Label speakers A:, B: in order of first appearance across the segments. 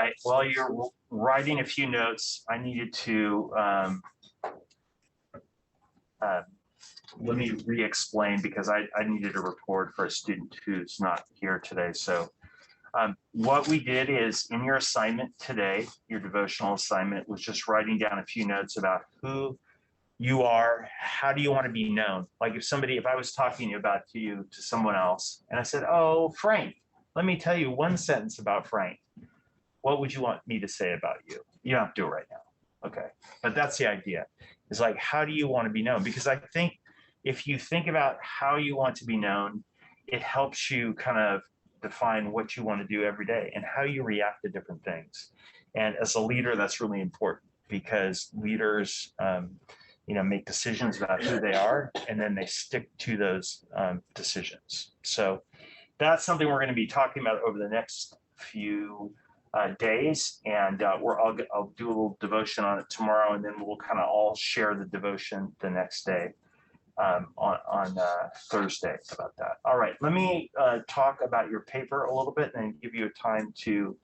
A: right, while you're writing a few notes, I needed to, let me re-explain because I needed a report for a student who's not here today. So what we did is in your assignment today, your devotional assignment was just writing down a few notes about who you are, how do you want to be known? Like if I was talking about you to someone else and I said, oh, Frank, let me tell you one sentence about Frank. What would you want me to say about you? You don't have to do it right now. Okay. But that's the idea. It's like, how do you want to be known? Because I think if you think about how you want to be known, it helps you kind of define what you want to do every day and how you react to different things. And as a leader, that's really important because leaders, make decisions about who they are, and then they stick to those decisions. So that's something we're going to be talking about over the next few days, and I'll do a little devotion on it tomorrow, and then we'll kind of all share the devotion the next day on Thursday about that. All right, let me talk about your paper a little bit and give you a time to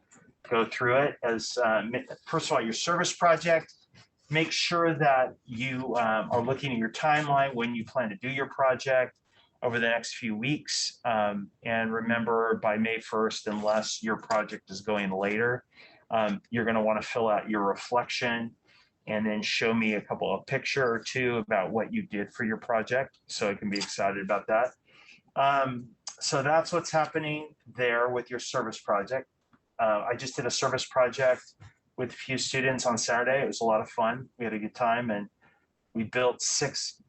A: go through it. As first of all, your service project. Make sure that you are looking at your timeline when you plan to do your project over the next few weeks. And remember, by May 1st, unless your project is going later, you're going to want to fill out your reflection and then show me a couple of picture or two about what you did for your project so I can be excited about that. So that's what's happening there with your service project. I just did a service project with a few students on Saturday. It was a lot of fun. We had a good time, and we built 6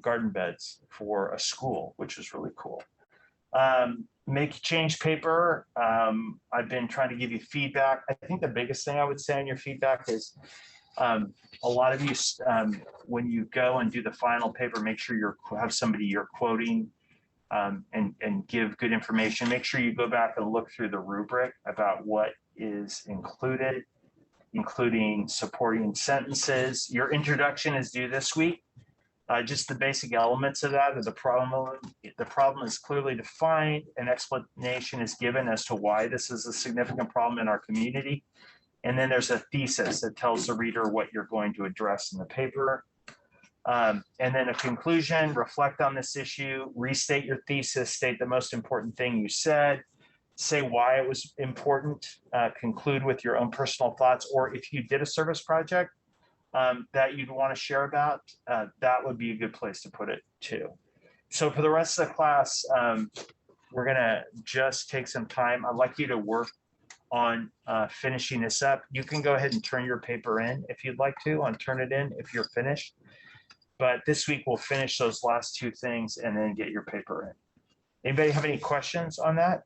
A: garden beds for a school, which was really cool. Make change paper. I've been trying to give you feedback. I think the biggest thing I would say in your feedback is a lot of you, when you go and do the final paper, make sure you have somebody you're quoting and give good information. Make sure you go back and look through the rubric about what is included, including supporting sentences. Your introduction is due this week. Just the basic elements of that. The problem is clearly defined. An explanation is given as to why this is a significant problem in our community. And then there's a thesis that tells the reader what you're going to address in the paper. And then a conclusion, reflect on this issue, restate your thesis, state the most important thing you said, say why it was important, conclude with your own personal thoughts, or if you did a service project that you'd want to share about, that would be a good place to put it too. So for the rest of the class, we're going to just take some time. I'd like you to work on finishing this up. You can go ahead and turn your paper in if you'd like to, turn it in if you're finished. But this week we'll finish those last 2 things and then get your paper in. Anybody have any questions on that?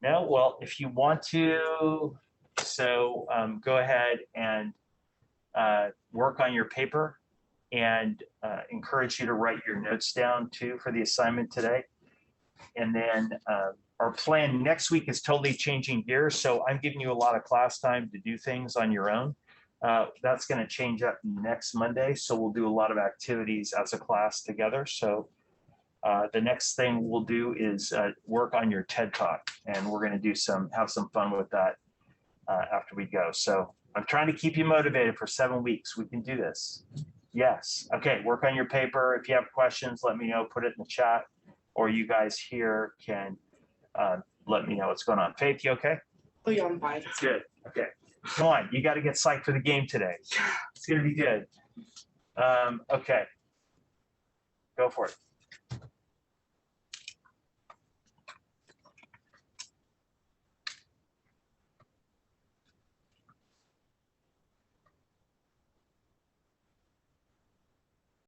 A: No? Well, if you want to, so go ahead and work on your paper, and encourage you to write your notes down too for the assignment today. And then our plan next week is totally changing gears. So I'm giving you a lot of class time to do things on your own. That's going to change up next Monday. So we'll do a lot of activities as a class together. So the next thing we'll do is work on your TED Talk, and we're going to have some fun with that after we go. So I'm trying to keep you motivated for 7 weeks. We can do this. Yes. Okay. Work on your paper. If you have questions, let me know. Put it in the chat, or you guys here can let me know what's going on. Faith, you okay?
B: Oh, yeah, I'm fine.
A: Good. Okay. Come on. You got to get psyched for the game today. It's going to be good. Okay. Go for it.